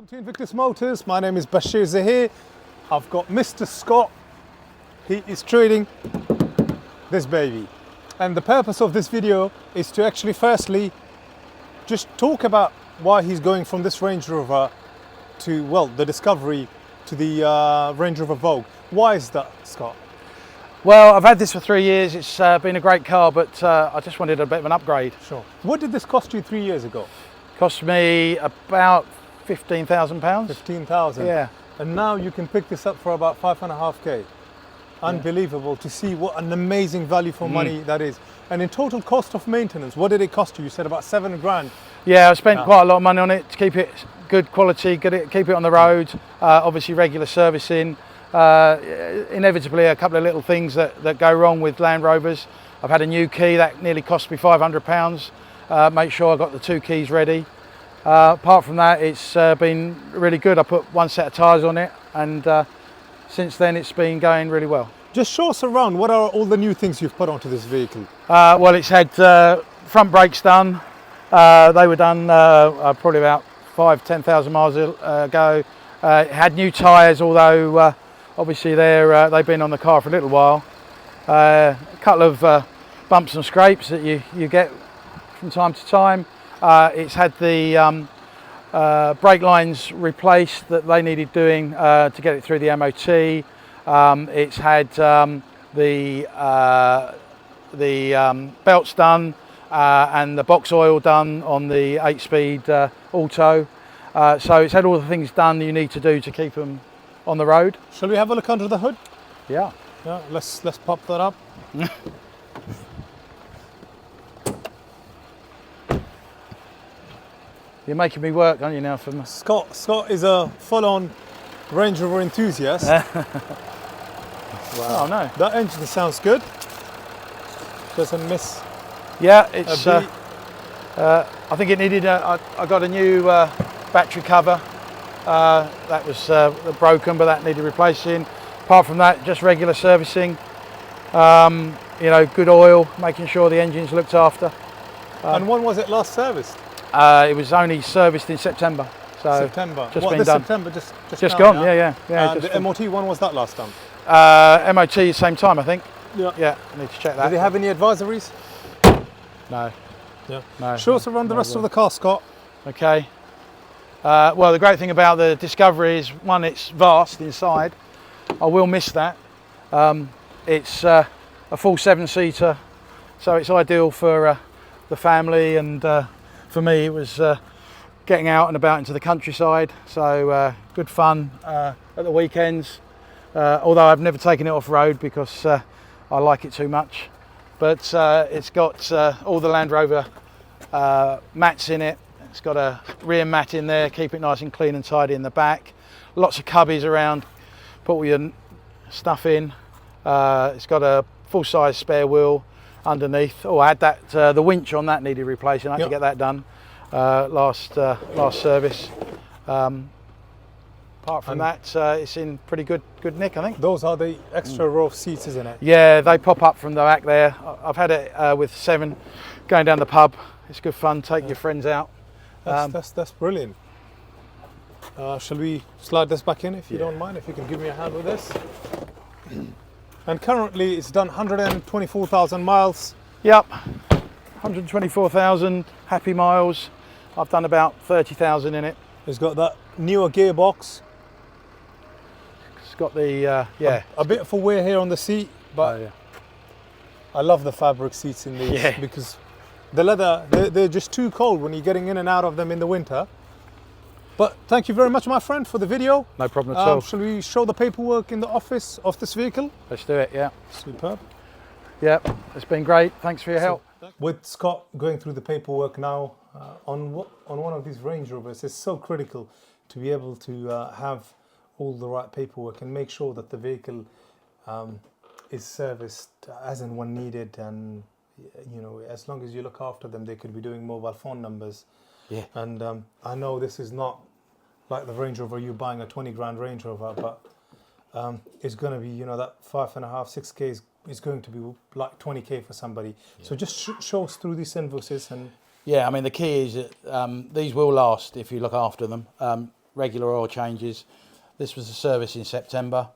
Welcome to Invictus Motors. My name is Bashir Zahir. I've got Mr Scott. He is trading this baby. And the purpose of this video is to actually firstly just talk about why he's going from this Range Rover to, well, the Discovery to the Range Rover Vogue. Why is that, Scott? Well, I've had this for 3 years. It's been a great car, but I just wanted a bit of an upgrade. Sure. What did this cost you 3 years ago? Cost me about £15,000. 15,000. Yeah. And now you can pick this up for about 5.5k. Unbelievable to see what an amazing value for money that is. And in total cost of maintenance, what did it cost you? You said about 7 grand. Yeah, I spent quite a lot of money on it to keep it good quality, keep it on the road. Obviously regular servicing. Inevitably a couple of little things that go wrong with Land Rovers. I've had a new key that nearly cost me £500. Make sure I got the 2 keys ready. Apart from that, it's been really good. I put 1 set of tyres on it, and since then it's been going really well. Just show us around. What are all the new things you've put onto this vehicle? Well, it's had front brakes done. They were done probably about 10,000 miles ago. It had new tyres, although obviously they've been on the car for a little while. A couple of bumps and scrapes that you get from time to time. It's had the brake lines replaced that they needed doing to get it through the MOT. It's had the belts done and the box oil done on the 8-speed auto. So it's had all the things done that you need to do to keep them on the road. Shall we have a look under the hood? Yeah. Yeah. Let's pop that up. You're making me work, aren't you, now? For Scott is a full-on Range Rover enthusiast. Wow. Oh no, that engine sounds good. Doesn't miss. Yeah, it's. I think it needed. I got a new battery cover. That was broken, but that needed replacing. Apart from that, just regular servicing. You know, good oil, making sure the engine's looked after. And when was it last serviced? It was only serviced in September. So September. Just what, been this done. September, just now, gone. Yeah. Yeah. And the MOT, when was that last done? MOT same time, I think. Yeah. Yeah, I need to check that. Did they have any advisories? No. Yeah. No. Show us around the rest of the car, Scott. Okay. Well, the great thing about the Discovery is, one, it's vast inside. I will miss that. It's a full 7-seater, so it's ideal for the family, and for me it was getting out and about into the countryside, so good fun at the weekends, although I've never taken it off-road because I like it too much. But it's got all the Land Rover mats in it. It's got a rear mat in there, keep it nice and clean and tidy in the back. Lots of cubbies around, put all your stuff in. It's got a full-size spare wheel underneath. Oh, I had that, the winch on that needed replacing. I had to get that done last service. Apart from that, it's in pretty good nick, I think. Those are the extra row of seats, isn't it? Yeah, they pop up from the back there. I've had it with 7 going down the pub. It's good fun. Take your friends out. That's brilliant. Shall we slide this back in, if you don't mind? If you can give me a hand with this. And currently it's done 124,000 miles. Yep, 124,000 happy miles. I've done about 30,000 in it. It's got that newer gearbox. It's got the, a bit of a wear here on the seat, but I love the fabric seats in these because the leather, they're just too cold when you're getting in and out of them in the winter. But thank you very much, my friend, for the video. No problem at all. Shall we show the paperwork in the office of this vehicle? Let's do it, yeah. Superb. Yeah, it's been great. Thanks for your help. With Scott going through the paperwork now on one of these Range Rovers, it's so critical to be able to have all the right paperwork and make sure that the vehicle is serviced as and when needed, and you know, as long as you look after them, they could be doing mobile phone numbers. Yeah. And I know this is not like the Range Rover, you're buying a 20 grand Range Rover, but it's going to be, you know, that 5.5, 6K is going to be like 20K for somebody. Yeah. So just show us through these invoices. And yeah, I mean, the key is that these will last if you look after them. regular oil changes. This was the service in September.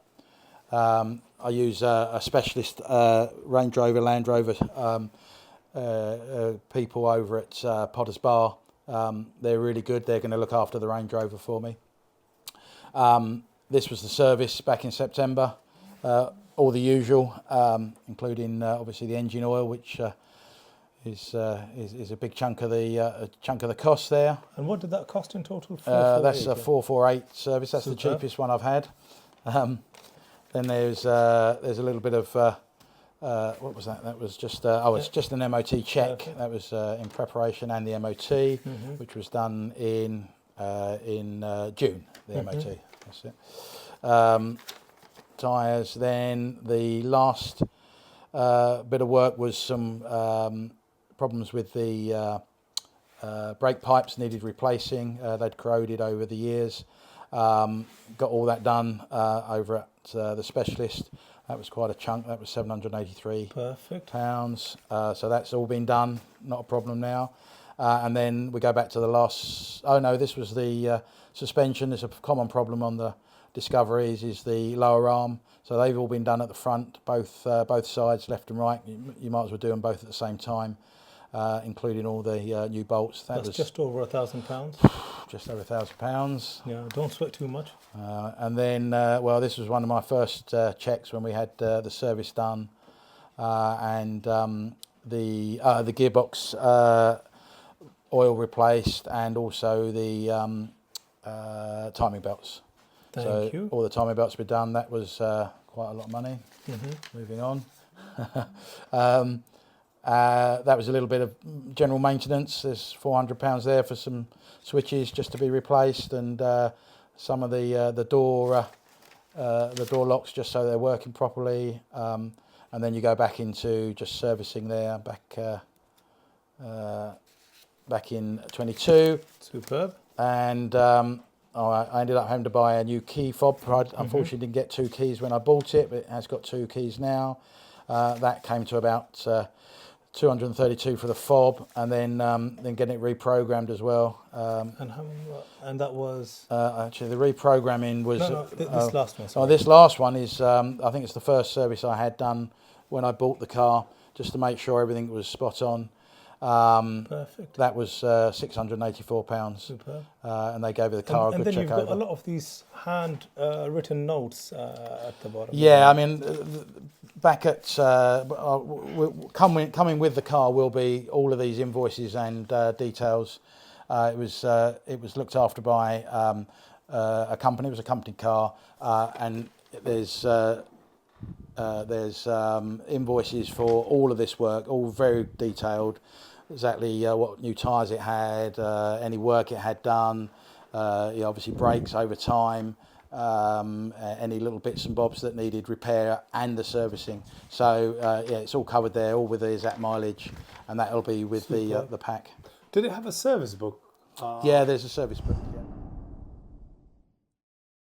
I use a specialist Range Rover, Land Rover people over at Potters Bar. They're really good. They're going to look after the Range Rover for me. This was the service back in September. All the usual, including obviously the engine oil, which is a big chunk of the cost there. And what did that cost in total? That's a 448 service. That's Superb. the cheapest one I've had. Then there's a little bit of what was that? That was just it's just an MOT check. Perfect. That was in preparation, and the MOT, which was done in June. The MOT. That's it. Tyres. Then the last bit of work was some problems with the brake pipes needed replacing. They'd corroded over the years. Got all that done over at the specialist. That was quite a chunk. That was £783. Perfect. So that's all been done. Not a problem now. And then we go back to the last. Oh no, this was the suspension. There's a common problem on the Discoveries is the lower arm. So they've all been done at the front, both sides, left and right. You might as well do them both at the same time, including all the new bolts. That's was just over £1,000. just over £1,000. Yeah, don't sweat too much. And then, well, this was one of my first checks when we had the service done, and the gearbox oil replaced, and also the timing belts. Thank you. All the timing belts were done. That was quite a lot of money. Moving on. That was a little bit of general maintenance. There's £400 there for some switches just to be replaced, and some of the door locks just so they're working properly. And then you go back into just servicing there back in 22. Superb. And I ended up having to buy a new key fob. I unfortunately didn't get 2 keys when I bought it, but it has got 2 keys now. That came to about 232 for the fob, and then getting it reprogrammed as well. And that was Actually, the reprogramming was this last one. Oh, this last one is I think it's the first service I had done when I bought the car, just to make sure everything was spot on. Perfect. That was £684. Superb. And they gave the car a good check over. And then you've got a lot of these hand written notes at the bottom. Yeah, I mean, back at coming with the car will be all of these invoices and details. It was looked after by a company. It was a company car, and there's invoices for all of this work, all very detailed. Exactly what new tyres it had, any work it had done, obviously brakes over time, any little bits and bobs that needed repair and the servicing. So yeah, it's all covered there, all with the exact mileage, and that'll be with the pack. Did it have a service book? Yeah, there's a service book.